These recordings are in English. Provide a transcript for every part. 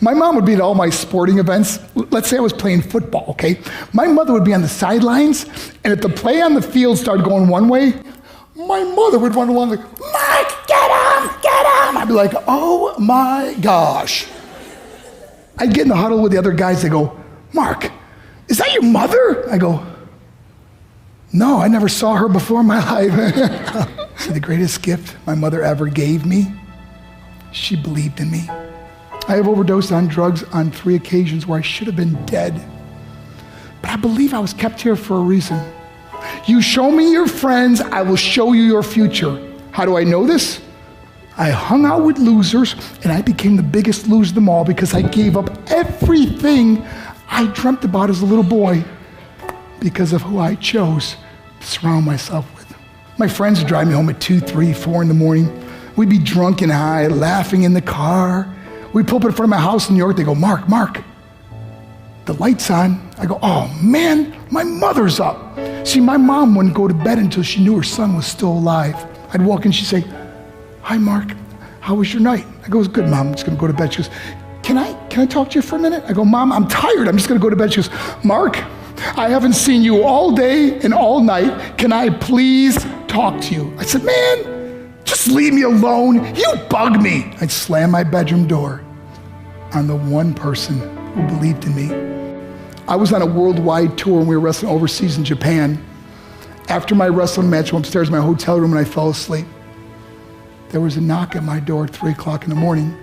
My mom would be at all my sporting events. Let's say I was playing football, okay? My mother would be on the sidelines, and if the play on the field started going one way, my mother would run along like, Mark, get him, get him! I'd be like, oh my gosh. I'd get in the huddle with the other guys, they go, Mark, is that your mother? I go, no, I never saw her before in my life. See, the greatest gift my mother ever gave me, she believed in me. I have overdosed on drugs on 3 occasions where I should have been dead. But I believe I was kept here for a reason. You show me your friends, I will show you your future. How do I know this? I hung out with losers, and I became the biggest loser of them all because I gave up everything I dreamt about as a little boy because of who I chose to surround myself with. My friends would drive me home at 2, 3, 4 in the morning. We'd be drunk and high, laughing in the car. We'd pull up in front of my house in New York. They go, Mark, the light's on. I go, oh man, my mother's up. See, my mom wouldn't go to bed until she knew her son was still alive. I'd walk in, she'd say, hi, Mark, how was your night? I go, it's good, Mom, I'm just gonna go to bed. She goes, can I talk to you for a minute? I go, Mom, I'm tired, I'm just gonna go to bed. She goes, Mark, I haven't seen you all day and all night. Can I please talk to you? I said, man, just leave me alone. You bug me. I'd slam my bedroom door on the one person who believed in me. I was on a worldwide tour and we were wrestling overseas in Japan. After my wrestling match, I went upstairs in my hotel room and I fell asleep. There was a knock at my door at 3 o'clock in the morning.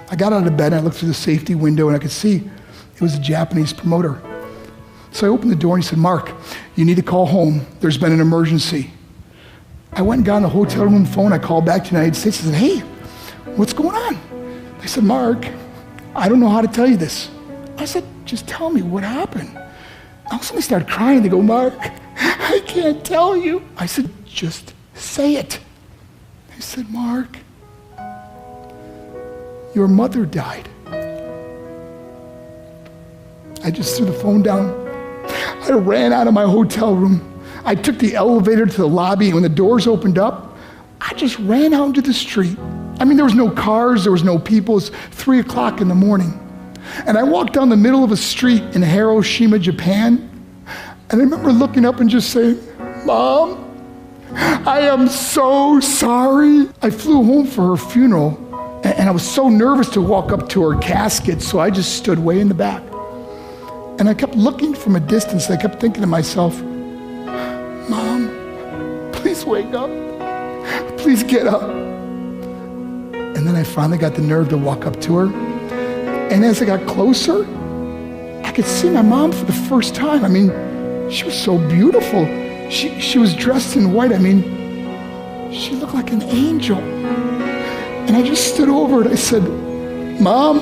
I got out of bed and I looked through the safety window and I could see it was a Japanese promoter. So I opened the door and he said, Mark, you need to call home. There's been an emergency. I went and got on the hotel room phone. I called back to the United States. I said, hey, what's going on? They said, Mark, I don't know how to tell you this. I said, just tell me what happened. All of a sudden they started crying. They go, Mark, I can't tell you. I said, just say it. They said, Mark, your mother died. I just threw the phone down. I ran out of my hotel room. I took the elevator to the lobby, and when the doors opened up, I just ran out into the street. I mean, there was no cars, there was no people. It was 3 o'clock in the morning. And I walked down the middle of a street in Hiroshima, Japan, and I remember looking up and just saying, Mom, I am so sorry. I flew home for her funeral, and I was so nervous to walk up to her casket, so I just stood way in the back. And I kept looking from a distance. I kept thinking to myself, Mom, please wake up. Please get up. And then I finally got the nerve to walk up to her. And as I got closer, I could see my mom for the first time. I mean, she was so beautiful. She was dressed in white. I mean, she looked like an angel. And I just stood over and I said, Mom,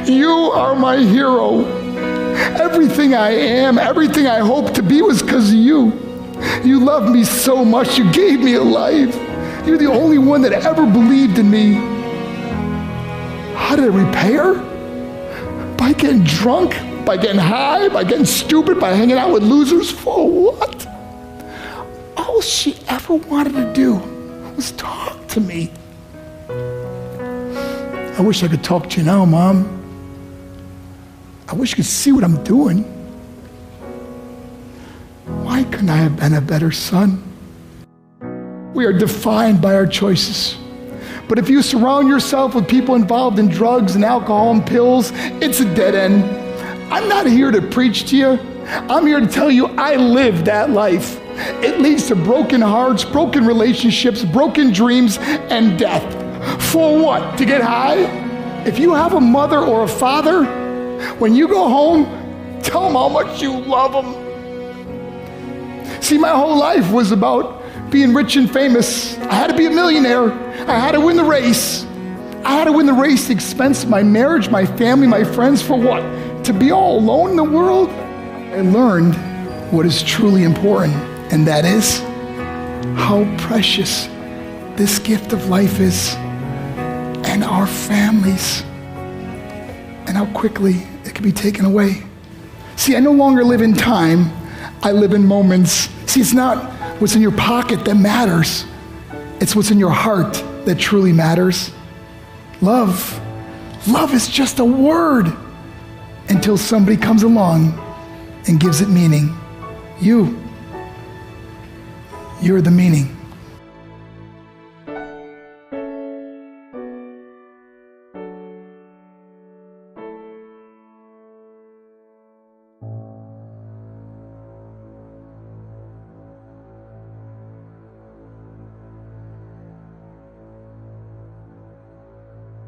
you are my hero. Everything I am, everything I hope to be was because of you. You loved me so much, you gave me a life. You're the only one that ever believed in me. How did I repay her? By getting drunk, by getting high, by getting stupid, by hanging out with losers? For what? All she ever wanted to do was talk to me. I wish I could talk to you now, Mom. I wish you could see what I'm doing. Why couldn't I have been a better son? We are defined by our choices. But if you surround yourself with people involved in drugs and alcohol and pills, it's a dead end. I'm not here to preach to you. I'm here to tell you I lived that life. It leads to broken hearts, broken relationships, broken dreams, and death. For what? To get high? If you have a mother or a father, when you go home, tell them how much you love them. See, my whole life was about being rich and famous. I had to be a millionaire. I had to win the race. I had to win the race at the expense of my marriage, my family, my friends. For what? To be all alone in the world? I learned what is truly important, and that is how precious this gift of life is, and our families, and how quickly it can be taken away. See, I no longer live in time, I live in moments. See, it's not what's in your pocket that matters. It's what's in your heart that truly matters. Love Love is just a word until somebody comes along and gives it meaning. You're the meaning.